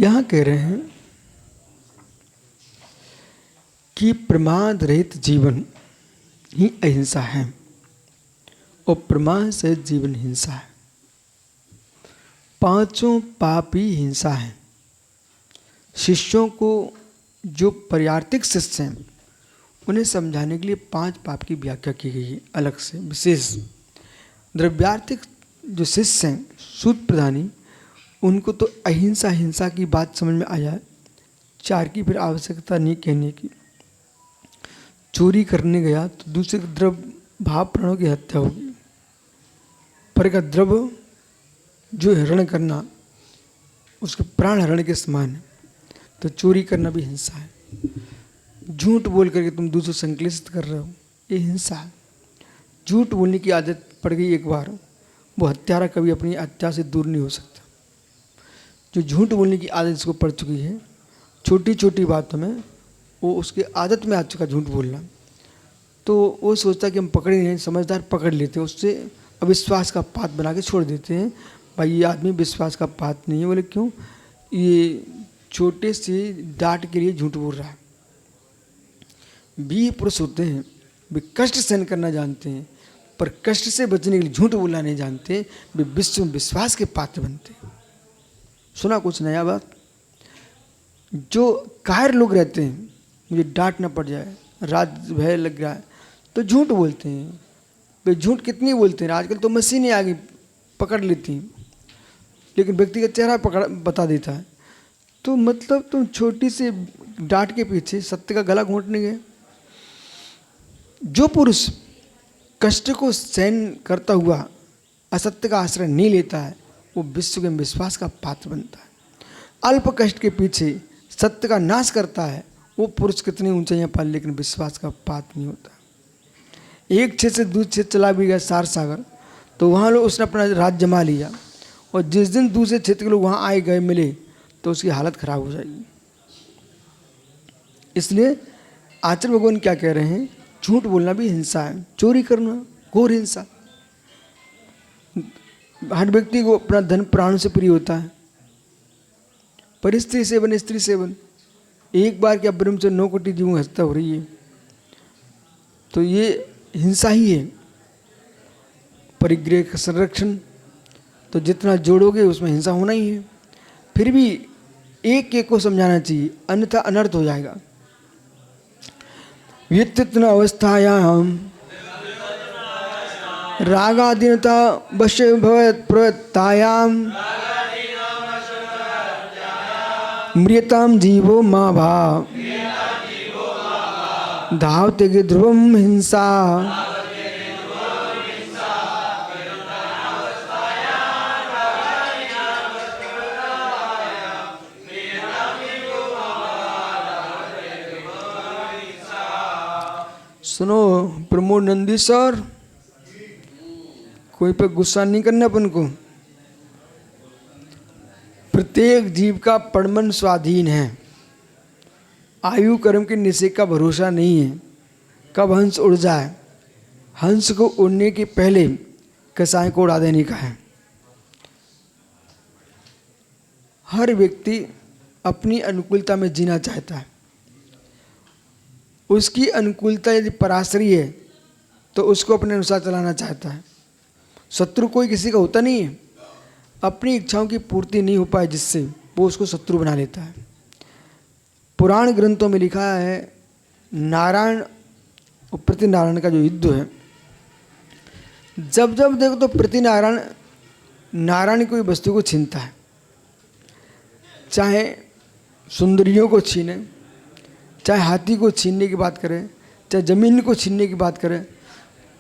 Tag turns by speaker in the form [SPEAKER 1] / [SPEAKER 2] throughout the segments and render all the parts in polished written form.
[SPEAKER 1] यहाँ कह रहे हैं कि प्रमाद रहित जीवन ही अहिंसा है और प्रमाद से जीवन हिंसा है। पांचों पाप ही हिंसा है। शिष्यों को, जो पर्यार्थिक शिष्य हैं, उन्हें समझाने के लिए 5 पाप की व्याख्या की गई है अलग से विशेष। द्रव्यार्थिक जो शिष्य हैं, सूत प्रधानी, उनको तो अहिंसा हिंसा की बात समझ में आया है। 4 की फिर आवश्यकता नहीं कहने की। चोरी करने गया तो दूसरे द्रव्य भाव प्राणों की हत्या होगी। पर का द्रव्य जो हरण करना, उसके प्राण हरण के समान है। तो चोरी करना भी हिंसा है। झूठ बोल करके तुम दूसरे संक्लेशित कर रहे हो, ये हिंसा है। झूठ बोलने की आदत पड़ गई एक बार, वो हत्यारा कभी अपनी हत्या से दूर नहीं हो सकता। जो झूठ बोलने की आदत इसको पड़ चुकी है, छोटी छोटी बातों में वो उसकी आदत में आ चुका झूठ बोलना, तो वो सोचता है कि हम पकड़े नहीं, समझदार पकड़ लेते हैं, उससे अविश्वास का पात बना के छोड़ देते हैं। भाई ये आदमी विश्वास का पात नहीं है। बोले क्यों? ये छोटे से डांट के लिए झूठ बोल रहा है। 20 पुरुष होते हैं, वे कष्ट सहन करना जानते हैं, पर कष्ट से बचने के लिए झूठ बोलना नहीं जानते। वे विश्व में विश्वास के पात्र बनते हैं। सुना कुछ नया बात? जो कायर लोग रहते हैं, मुझे डांट ना पड़ जाए, रात भय लग रहा है, तो झूठ बोलते हैं। वे झूठ कितनी बोलते हैं? आजकल तो मशीनें आ गई, पकड़ लेती हैं, लेकिन व्यक्ति का चेहरा पकड़ बता देता है। तो मतलब तुम छोटी सी डांट के पीछे सत्य का गला घोंटने गए। जो पुरुष कष्ट को सहन करता हुआ असत्य का आश्रय नहीं लेता है, वो विश्व के विश्वास का पात्र बनता है। अल्प कष्ट के पीछे सत्य का नाश करता है, वो पुरुष कितनी ऊंचाइयां पाले, लेकिन विश्वास का पात्र नहीं होता। एक क्षेत्र से दूसरे क्षेत्र चला भी गया, सार सागर, तो वहाँ लोग उसने अपना राज जमा लिया, और जिस दिन दूसरे क्षेत्र के लोग वहाँ आए गए मिले तो उसकी हालत खराब हो जाएगी। इसलिए आचार्य भगवान क्या कह रहे हैं? झूठ बोलना भी हिंसा है, चोरी करना घोर हिंसा। हर व्यक्ति को अपना धन प्राण से प्रिय होता है, पर स्त्री सेवन, स्त्री सेवन, एक बार क्या ब्रह्मचर्य 9 कोटि जीवों हत्या हो रही है, तो ये हिंसा ही है। परिग्रह का संरक्षण, तो जितना जोड़ोगे उसमें हिंसा होना ही है। फिर भी एक एक को समझाना चाहिए, अन्यथा अनर्थ हो जाएगा। व्युत्पन्न अवस्थायाम रागाधीनता वश्य भवत् प्रवृत्तायाम म्रियताम जीवो मां भाव धावते के ध्रुवम हिंसा। सुनो प्रमोद नंदी सर, कोई पे गुस्सा नहीं करना अपन को। प्रत्येक जीव का परमन स्वाधीन है। आयु कर्म के निश्चय का भरोसा नहीं है, कब हंस उड़ जाए। हंस को उड़ने के पहले कसाई को उड़ा देने का है। हर व्यक्ति अपनी अनुकूलता में जीना चाहता है। उसकी अनुकूलता यदि पराश्री है तो उसको अपने अनुसार चलाना चाहता है। शत्रु कोई किसी का होता नहीं है। अपनी इच्छाओं की पूर्ति नहीं हो पाए जिससे वो उसको शत्रु बना लेता है। पुराण ग्रंथों में लिखा है, नारायण और प्रतिनारायण का जो युद्ध है, जब जब देखो तो प्रतिनारायण नारायण कोई वस्तु को छीनता है, चाहे सुंदरियों को छीने, चाहे हाथी को छीनने की बात करें, चाहे जमीन को छीनने की बात करें,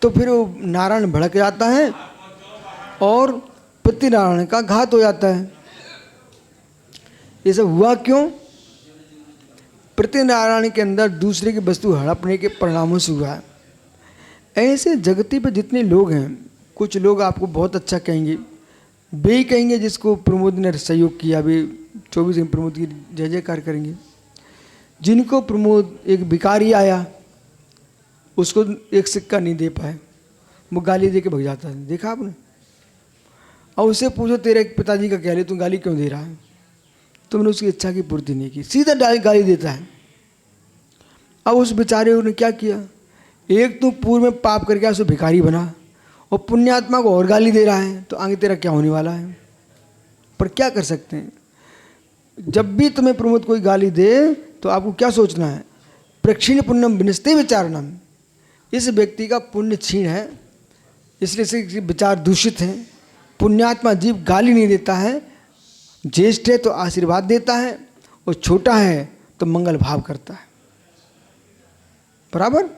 [SPEAKER 1] तो फिर वो नारायण भड़क जाता है और प्रतिनारायण का घात हो जाता है। ये सब हुआ क्यों? प्रतिनारायण के अंदर दूसरे की वस्तु हड़पने के परिणामों से हुआ है। ऐसे जगती पर जितने लोग हैं, कुछ लोग आपको बहुत अच्छा कहेंगे, वे ही कहेंगे जिसको प्रमोद ने सहयोग किया, वे 24 दिन प्रमोद की जय जयकार करेंगे। जिनको प्रमोद, एक भिखारी आया, उसको एक सिक्का नहीं दे पाए, वो गाली दे के भग जाता है, देखा आपने? और उससे पूछो तेरे पिताजी का क्या ले, तू गाली क्यों दे रहा है? तुमने उसकी इच्छा की पूर्ति नहीं की, सीधा गाली देता है। अब उस बेचारे ने क्या किया, एक तो पूर्व में पाप करके उसे भिखारी बना और पुण्यात्मा को और गाली दे रहा है, तो आगे तेरा क्या होने वाला है। पर क्या कर सकते हैं, जब भी तुम्हें प्रमोद कोई गाली दे तो आपको क्या सोचना है, प्रक्षीण पुण्यम विनस्ते विचारणम, इस व्यक्ति का पुण्य क्षीण है, इसलिए इसके विचार दूषित हैं। पुण्यात्मा जीव गाली नहीं देता है, ज्येष्ठ है तो आशीर्वाद देता है और छोटा है तो मंगल भाव करता है, बराबर।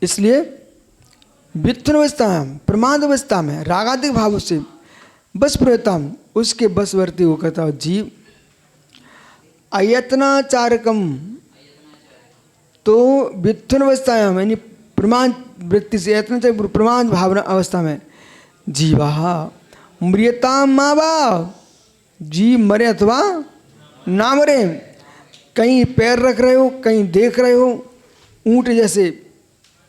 [SPEAKER 1] इसलिए वित्थुन अवस्था में, प्रमाद अवस्था में रागाधिक भाव से बस प्रयता, उसके बसवर्ती वो करता हो जीव। अयत्नाचारकम, तो वित्थुन अवस्था में यानी प्रमाण वृत्ति से यत्न प्रमाण भावना अवस्था में जीवा मृयता मावा, जीव मरे अथवा ना मरे, कहीं पैर रख रहे हो, कहीं देख रहे हो, ऊँट जैसे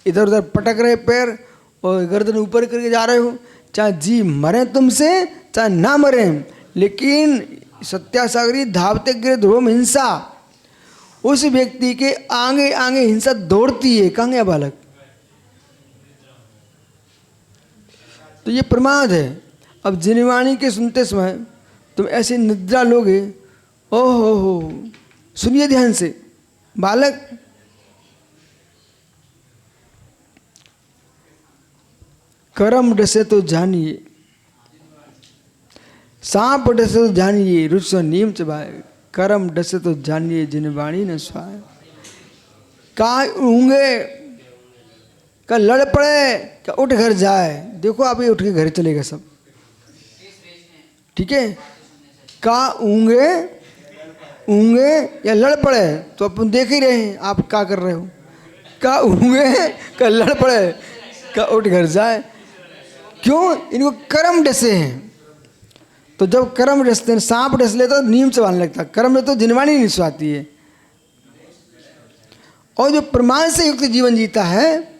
[SPEAKER 1] इधर उधर पटक रहे पैर और गर्दन ऊपर करके जा रहे हो, चाहे जीव मरे तुमसे चाहे ना मरे, लेकिन सत्यासागरी धावते गिर ध्रुवम हिंसा, उस व्यक्ति के आगे आगे हिंसा दौड़ती है। कहाँ गया बालक, तो ये प्रमाद है। अब जिनवाणी के सुनते समय तुम ऐसे निद्रा लोगे, ओहो हो, सुनिए ध्यान से बालक, कर्म डसे तो जानिए, सांप डसे तो जानिए, रुच नीम चबाए, कर्म डसे तो जानिए जिनवाणी न स्वाए। का ऊँगे का लड़ पड़े, का उठ घर जाए, देखो आप ये उठ के घर चलेगा सब, ठीक है। का ऊँगे ऊँगे या लड़ पड़े तो अपन देख ही रहे हैं आप क्या कर रहे हो। का ऊँगे का लड़ पड़े का उठ घर जाए, क्यों, इनको कर्म डसे हैं। तो जब कर्म डसते हैं, सांप डस ले तो नीम चबाने लगता, कर्म में तो जिनवाणी नहीं स्वाती है। और जो प्रमाण से युक्त जीवन जीता है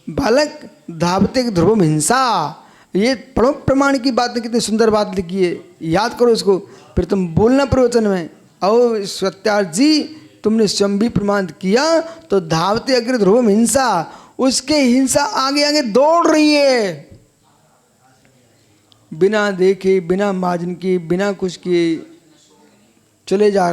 [SPEAKER 1] बालक, धावते ध्रुवम हिंसा, ये पढ़ो प्रमाण की बात, कितनी सुंदर बात लिखी है, याद करो इसको, फिर तुम बोलना प्रवचन में। और सत्यार्थ जी तुमने स्वयं भी प्रमाण किया, तो धावते अग्र ध्रुवम हिंसा, उसके हिंसा आगे आगे दौड़ रही है, बिना देखे बिना मार्जन किए बिना कुछ किए चले जा